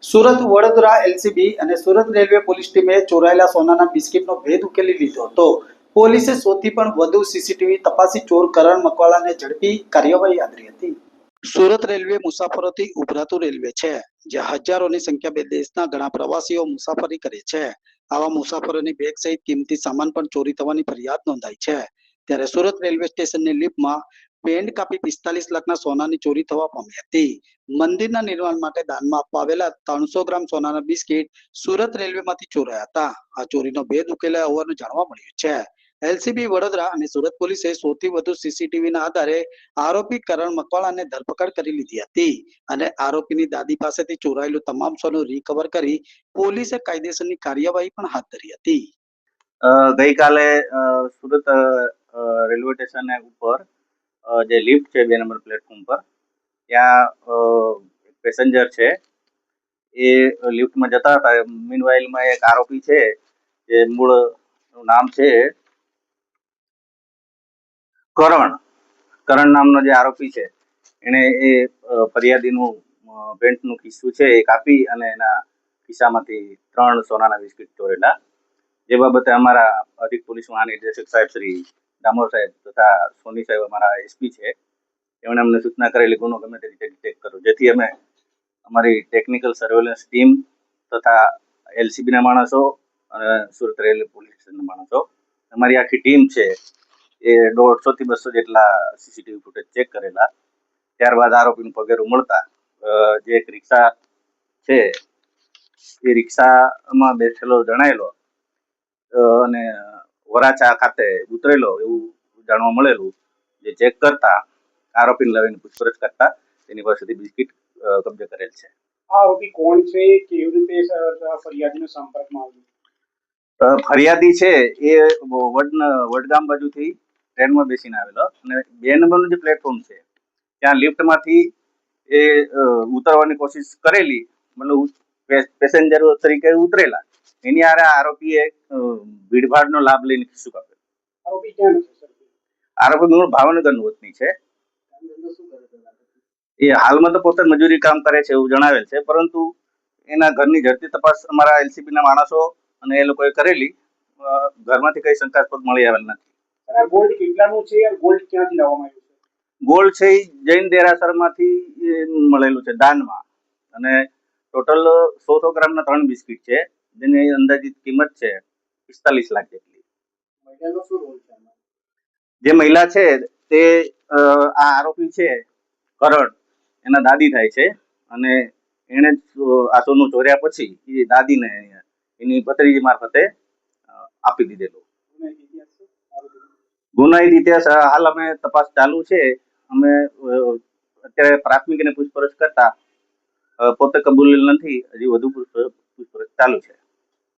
Surat Vadodara LCB અને Surat railway police ટીમે ચોરાયેલા સોનાના બિસ્કિટનો ભેદ ઉકેલી લીધો હતો. પોલીસે સૌથી પણ વધુ સીસીટીવી તપાસી ચોર કરણ મકવાણાને ઝડપી કાર્યવાહી આદરી હતી. સુરત રેલવે મુસાફરોથી ઉભરાતું રેલવે છે, જ્યાં હજારોની સંખ્યામાં દેશના ઘણા પ્રવાસીઓ મુસાફરી કરે છે. આવા મુસાફરોની બેગ સહિત કિંમતી સામાન પણ ચોરી થવાની ફરિયાદ નોંધાઈ છે. ત્યારે સુરત રેલવે સ્ટેશનની લિફ્ટમાં પેન્ડ કાપી 45 લાખના સોનાની ચોરી થવા પામી હતી. મંદિરના નિર્માણ માટે દાનમાં આપવા આવેલા 300 ગ્રામ સોનાના બિસ્કિટ સુરત રેલવેમાંથી ચોરાયા હતા. આ ચોરીનો ભેદ ઉકેલાયો હોવાનું જાણવા મળ્યું છે. એલસીબી વડોદરા અને સુરત પોલીસે સૌથી વધુ સીસીટીવીના આધારે આરોપી કરણ મકવાણાને ધરપકડ કરી લીધી હતી અને આરોપીની દાદી પાસેથી ચોરાયેલું તમામ સોનું રિકવર કરી પોલીસે કાયદેસરની કાર્યવાહી પણ હાથ ધરી હતી. ગઈકાલે સુરત રેલવે સ્ટેશન ઉપર જે લિફ્ટ છે 2 નંબર પ્લેટફોર્મ પર, ત્યાં એક પેસેન્જર છે એ લિફ્ટમાં જતા હતા. મીનવાઇલમાં એક આરોપી છે, જે મૂળ નામ છે કરણ નામનો જે આરોપી છે, એને એ ફરિયાદીનું પેન્ટનું ખિસ્સું છે એ કાપી અને એના ખિસ્સામાંથી 3 સોનાના બિસ્કિટ ચોરેલા. જે બાબતે અમારા અધિક પોલીસ મહાનિર્દેશક સાહેબ શ્રી ડામોર સાહેબ તથા સોની સાહેબ અમારા એસપી છે, એમણે અમને સૂચના કરેલી ગુનો ગમે તે રીતે ડિટેક્ટ કરો, જેથી અમે અમારી ટેકનિકલ સર્વેલન્સ ટીમ તથા એલસીબીના માણસો અને સુરત રેલવે પોલીસ સ્ટેશનના માણસો, અમારી આખી ટીમ છે એ 150 થી 200 જેટલા સીસીટીવી ફૂટેજ ચેક કરેલા. ત્યારબાદ આરોપીનું પગેરું મળતા જે એક રિક્ષા છે એ રિક્ષામાં બેઠેલો જણાયેલો અને વરાછા ખાતે ઉતરેલો એવું જાણવા મળેલું. જે ચેક કરતા આરોપીને લાવીને પૂછપરછ કરતા તેની પાસેથી બિસ્કિટ કબજે કરેલ છે. આરોપી કોણ છે, કેવી રીતે ફરિયાદીનો સંપર્કમાં આવ્યો? ફરિયાદી છે એ વડગામ બાજુથી ટ્રેનમાં બેસીને આવેલો અને 2 નંબરનું જે પ્લેટફોર્મ છે ત્યાં લિફ્ટમાંથી એ ઉતરવાની કોશિશ કરેલી, મતલબ પેસેન્જર તરીકે ઉતરેલા. એની હારે આરોપીએ ભીડભાડનો લાભ લઈને ખિસ્સું કાપેલું. આરોપી ક્યાં છે? આરોપી મૂળ ભાવનગરનું વતની છે. એ હાલમાં તો પોતે મજૂરી કામ કરે છે એવું જણાવેલ છે, પરંતુ એના ઘરની ઝડપી તપાસ અમારા એલસીબીના માણસો અને એ લોકોએ કરેલી. ઘરમાંથી કઈ શંકાસ્પદ મળી આવેલ નથી. ગોલ્ડ કેટલાનું છે? ગોલ્ડ ક્યાંથી લાવવામાં આવ્યું છે? ગોલ્ડ છે એ જૈન દેરાસરમાંથી મળેલું છે દાનમાં, અને ટોટલ 100 ગ્રામના 3 બિસ્કિટ છે, જેની અંદાજિત કિંમત છે 45 લાખ જેટલી. મહિલાનો શું રોલ છે? જે મહિલા છે તે આ આરોપી છે કરણ, એના દાદી થાય છે, અને એને આ સોનું ચોર્યા પછી એ દાદીને એની ભત્રીજી મારફતે આપી દીધેલું. ગુનાહિત ઇતિહાસ હાલ અમે તપાસ ચાલુ છે. અમે અત્યારે પ્રાથમિક અને પૂછપરછ કરતા પોતે કબૂલેલ નથી, હજી વધુ પૂછપરછ ચાલુ છે.